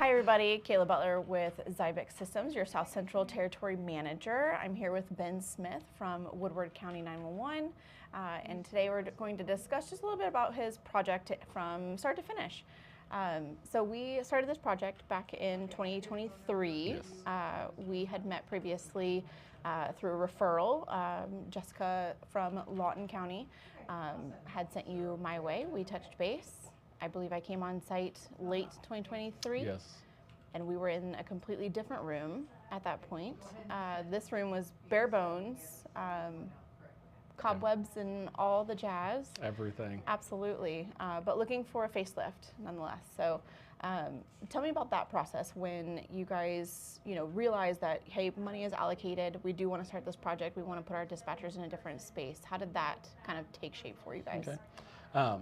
Hi everybody, Kayla Butler with Xybix Systems, your South Central Territory Manager. I'm here with Ben Smith from Woodward County 911, and today we're going to discuss just a little bit about his project from start to finish. So we started this project back in 2023. Yes. We had met previously through a referral. Jessica from Lawton County had sent you my way. We touched base. I believe I came on site late 2023. Yes. And we were in a completely different room at that point. This room was bare bones, cobwebs and all the jazz. Everything. Absolutely, but looking for a facelift nonetheless. So tell me about that process when you guys, realized that, hey, money is allocated. We do want to start this project. We want to put our dispatchers in a different space. How did that kind of take shape for you guys? Okay.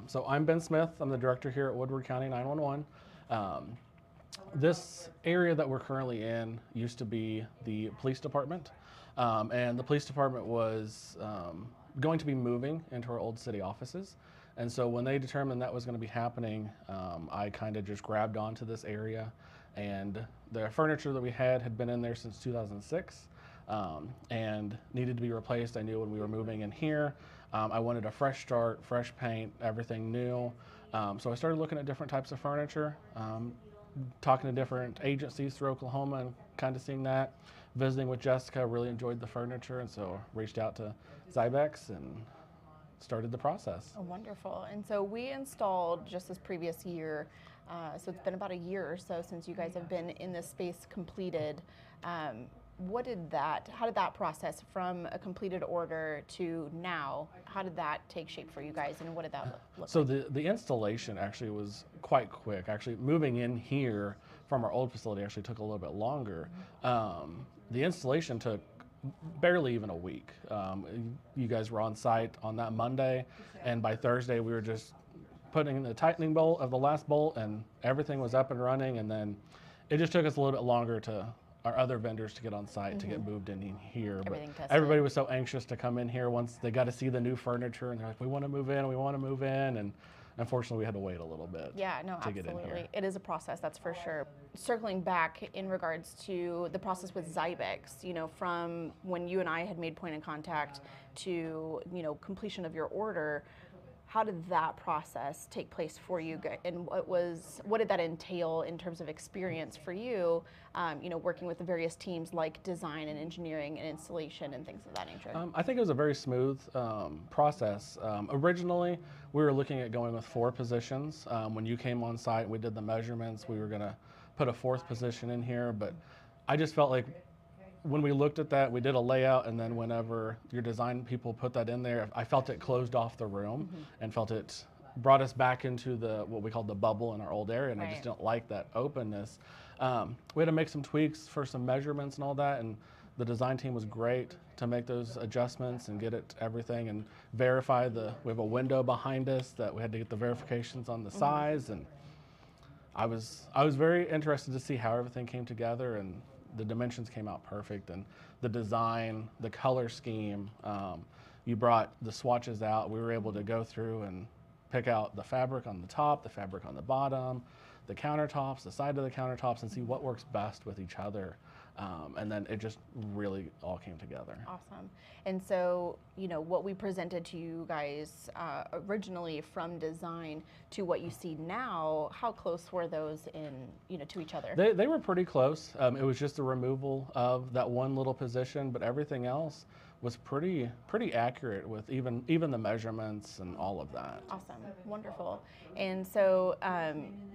So I'm Ben Smith. I'm the director here at Woodward County 911. This area that we're currently in used to be the police department, and the police department was going to be moving into our old city offices. And so when they determined that was going to be happening, I kind of just grabbed onto this area, and the furniture that we had been in there since 2006 and needed to be replaced. I knew when we were moving in here, I wanted a fresh start, fresh paint, everything new. So I started looking at different types of furniture, talking to different agencies through Oklahoma and kind of seeing that. Visiting with Jessica, really enjoyed the furniture, and so reached out to Xybix and started the process. Oh, wonderful. And so we installed just this previous year, so it's been about a year or so since you guys have been in this space completed. How did that process from a completed order to now, how did that take shape for you guys, and what did that look So like? the installation actually was quite quick. Actually, moving in here from our old facility actually took a little bit longer. The installation took barely even a week. You guys were on site on that Monday, and by Thursday we were just putting in the tightening bolt of the last bolt, and everything was up and running. And then it just took us a little bit longer to our other vendors to get on site to get moved in here. But everybody was so anxious to come in here once they got to see the new furniture, and they're like, we want to move in, we want to move in. And unfortunately we had to wait a little bit. Yeah, no, to get in absolutely. here. It is a process, that's for sure. Circling back in regards to the process with Xybix, from when you and I had made point of contact to, completion of your order, how did that process take place for you, and what did that entail in terms of experience for you, working with the various teams like design and engineering and installation and things of that nature? I think it was a very smooth process. Originally, we were looking at going with 4 positions. When you came on site, we did the measurements. We were going to put a 4th position in here, but I just felt like when we looked at that, we did a layout, and then whenever your design people put that in there, I felt it closed off the room and felt it brought us back into what we called the bubble in our old area, and I just didn't like that openness. We had to make some tweaks for some measurements and all that, and the design team was great to make those adjustments and get everything and verify we have a window behind us that we had to get the verifications on the size, and I was very interested to see how everything came together, and the dimensions came out perfect, and the design, the color scheme. You brought the swatches out. We were able to go through and pick out the fabric on the top, the fabric on the bottom, the countertops, the side of the countertops, and see what works best with each other. And then it just really all came together. Awesome. And so, what we presented to you guys originally from design to what you see now, how close were those to each other? They were pretty close. It was just the removal of that one little position, but everything else was pretty accurate with even the measurements and all of that. Awesome, wonderful. And so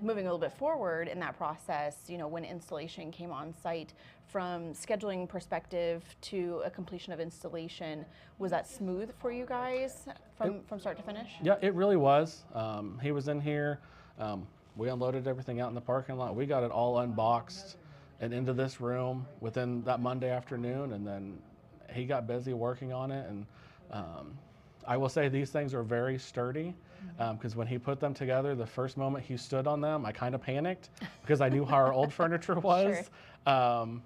moving a little bit forward in that process, when installation came on site, from scheduling perspective to a completion of installation, was that smooth for you guys from start to finish? Yeah, it really was. He was in here. We unloaded everything out in the parking lot. We got it all unboxed and into this room within that Monday afternoon, and then he got busy working on it. And I will say these things are very sturdy, because when he put them together, the first moment he stood on them, I kind of panicked because I knew how our old furniture was. Sure.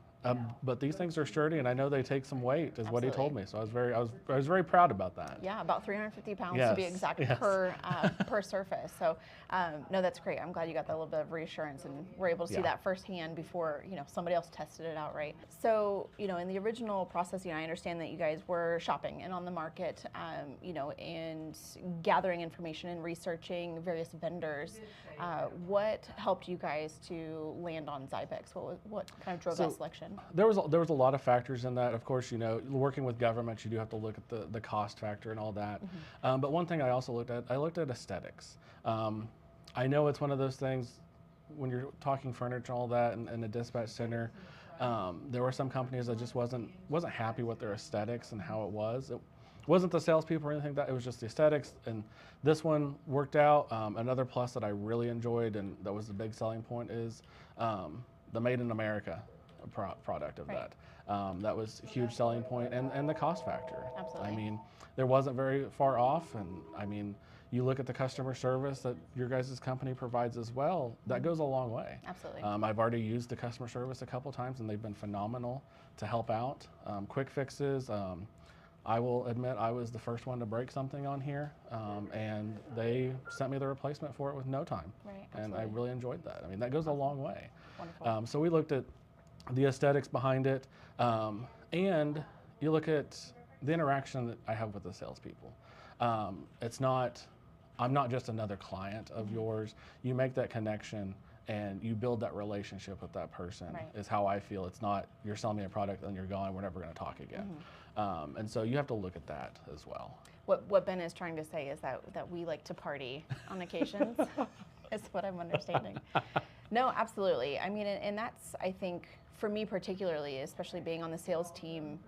But these things are sturdy, and I know they take some weight, is what he told Absolutely. me. So I was very proud about that. Yeah, about 350 pounds to be Yes, exact yes. per surface. So no, that's great. I'm glad you got that little bit of reassurance and were able to see Yeah. that firsthand before somebody else tested it out, right? So in the original process, I understand that you guys were shopping and on the market, and gathering information and researching various vendors. What helped you guys to land on Xybix? What kind of drove that selection? There was a lot of factors in that. Of course, working with government, you do have to look at the cost factor and all that. But one thing I also looked at aesthetics. I know it's one of those things when you're talking furniture and all that in the dispatch center. There were some companies that just wasn't happy with their aesthetics and how it was. It wasn't the salespeople or anything, that it was just the aesthetics, and this one worked out. Another plus that I really enjoyed, and that was the big selling point, is the Made in America product of Right. that. That was a huge selling point, and the cost factor. Absolutely. I mean, there wasn't very far off, and I mean, you look at the customer service that your guys' company provides as well, that goes a long way. Absolutely. I've already used the customer service a couple times, and they've been phenomenal to help out. Quick fixes. I will admit I was the first one to break something on here, and they sent me the replacement for it with no time. Right, And I absolutely. really enjoyed that. I mean, that goes a long way. Wonderful. So we looked at the aesthetics behind it, and you look at the interaction that I have with the salespeople. I'm not just another client of yours. You make that connection and you build that relationship with that person. Right. Is how I feel. It's not you're selling me a product and you're gone, we're never going to talk again. And so you have to look at that as well. What Ben is trying to say is that we like to party on occasions, is what I'm understanding. No, absolutely. I mean, and that's, I think, for me particularly, especially being on the sales team,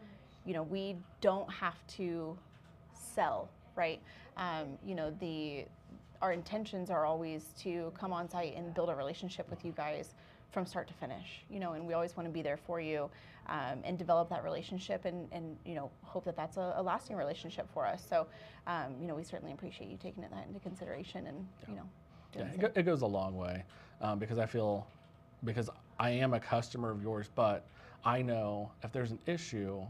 we don't have to sell, right? Our intentions are always to come on site and build a relationship with you guys from start to finish, and we always want to be there for you, and develop that relationship and hope that that's a lasting relationship for us. So, we certainly appreciate you taking that into consideration and, doing the same. It goes a long way, because because I am a customer of yours, but I know if there's an issue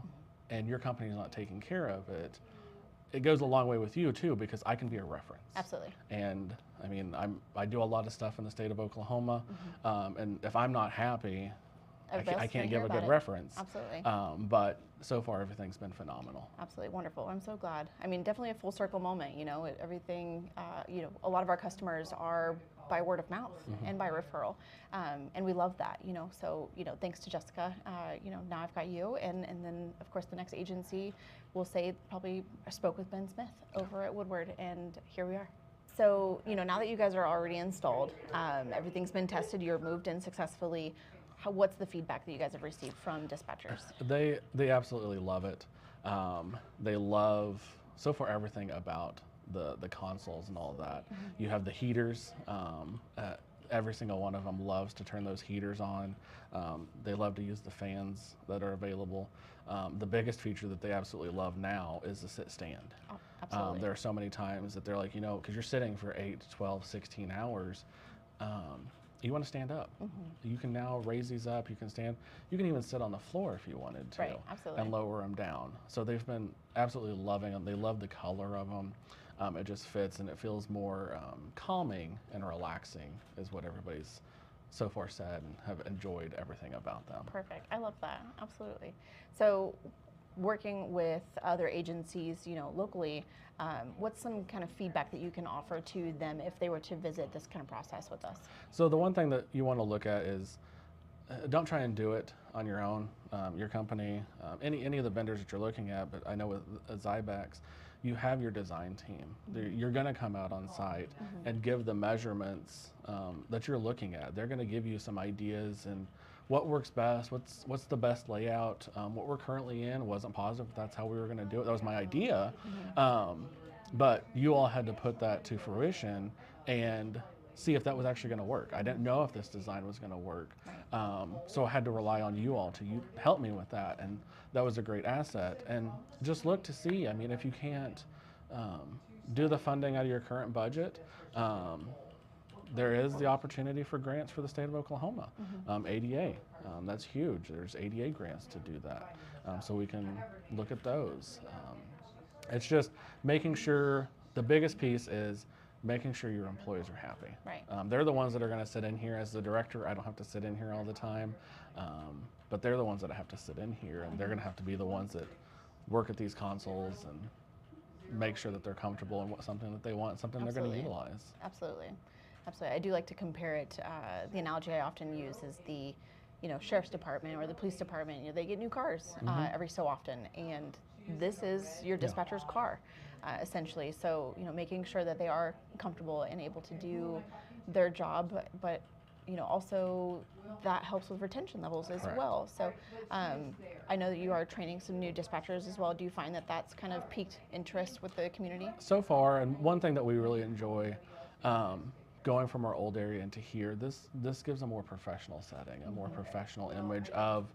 and your company's not taking care of it, it goes a long way with you too, because I can be a reference. Absolutely. And I mean, I do a lot of stuff in the state of Oklahoma, and if I'm not happy, I can't give a good reference. Absolutely. But so far, everything's been phenomenal. Absolutely wonderful. I'm so glad. I mean, definitely a full circle moment. Everything. A lot of our customers are by word of mouth and by referral, and we love that. So thanks to Jessica. Now I've got you, and then of course the next agency will say probably spoke with Ben Smith over at Woodward, and here we are. So now that you guys are already installed, everything's been tested. You're moved in successfully. What's the feedback that you guys have received from dispatchers? They absolutely love it. They love so far everything about the consoles and all that. You have the heaters. Every single one of them loves to turn those heaters on. They love to use the fans that are available. The biggest feature that they absolutely love now is the sit stand. Oh, absolutely. There are so many times that they're like, because you're sitting for 8, 12, 16 hours, you want to stand up. You can now raise these up. You can stand. You can even sit on the floor if you wanted to, Right, absolutely. and lower them down. So they've been absolutely loving them. They love the color of them. It just fits, and it feels more calming and relaxing, is what everybody's so far said, and have enjoyed everything about them. Perfect. I love that. Absolutely. So, working with other agencies, locally, what's some kind of feedback that you can offer to them if they were to visit this kind of process with us? So the one thing that you want to look at is don't try and do it on your own. Your company, any of the vendors that you're looking at, but I know with Xybix, you have your design team. You're going to come out on site and give the measurements that you're looking at. They're going to give you some ideas and what works best, what's the best layout. What we're currently in wasn't positive, but that's how we were going to do it. That was my idea. But you all had to put that to fruition and see if that was actually going to work. I didn't know if this design was going to work. So I had to rely on you all to help me with that. And that was a great asset. And just look to see, I mean, if you can't do the funding out of your current budget, there is the opportunity for grants for the state of Oklahoma, ADA. That's huge. There's ADA grants to do that, so we can look at those. It's just making sure, the biggest piece is making sure your employees are happy. Right. They're the ones that are going to sit in here. As the director, I don't have to sit in here all the time, but they're the ones that have to sit in here, and they're going to have to be the ones that work at these consoles and make sure that they're comfortable and something that they want, something they're going to utilize. Absolutely. Absolutely. I do like to compare it. The analogy I often use is the, sheriff's department or the police department. They get new cars every so often, and this is your dispatcher's car, essentially. So, making sure that they are comfortable and able to do their job, but also that helps with retention levels as well. So I know that you are training some new dispatchers as well. Do you find that that's kind of piqued interest with the community? So far, and one thing that we really enjoy, going from our old area into here, this gives a more professional setting, a more professional image of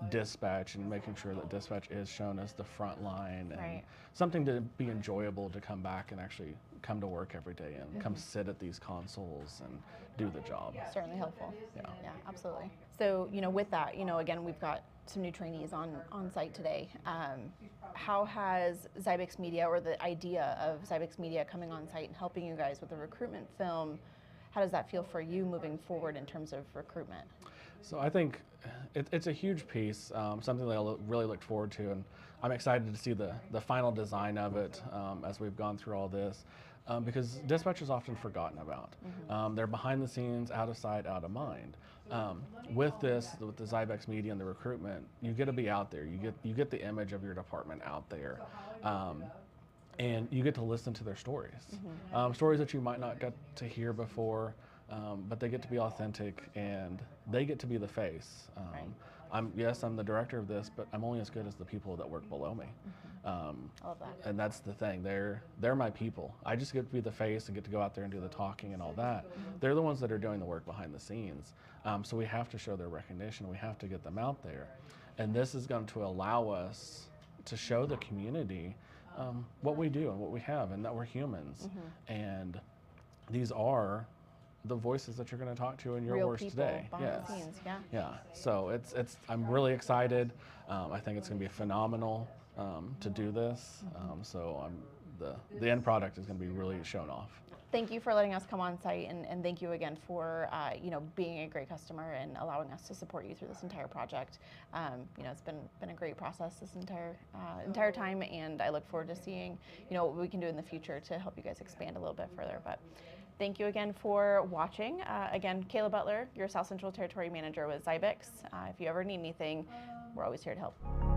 dispatch, and making sure that dispatch is shown as the front line, and something to be enjoyable to come back and actually come to work every day and come sit at these consoles and do the job. Certainly helpful. Yeah, absolutely. So, with that, again, we've got some new trainees on site today. How has Xybix Media, or the idea of Xybix Media coming on site and helping you guys with the recruitment film, how does that feel for you moving forward in terms of recruitment? So I think it's a huge piece, something that I really looked forward to, and I'm excited to see the final design of it as we've gone through all this, because dispatch is often forgotten about. They're behind the scenes, out of sight, out of mind. With the Xybix Media and the recruitment, you get to be out there. You get the image of your department out there. And you get to listen to their stories, stories that you might not get to hear before, but they get to be authentic, and they get to be the face. I'm the director of this, but I'm only as good as the people that work below me. I love that. And that's the thing. They're my people. I just get to be the face and get to go out there and do the talking and all that. They're the ones that are doing the work behind the scenes. So we have to show their recognition. We have to get them out there, and this is going to allow us to show the community what we do and what we have, and that we're humans. And these are the voices that you're going to talk to in your Real worst people day. behind the scenes, Yeah. So I'm really excited. I think it's going to be phenomenal to do this. So the end product is going to be really shown off. Thank you for letting us come on site, and thank you again for being a great customer and allowing us to support you through this entire project. It's been a great process this entire time, and I look forward to seeing what we can do in the future to help you guys expand a little bit further. But thank you again for watching. Again, Kayla Butler, your South Central Territory Manager with Xybix. If you ever need anything, we're always here to help.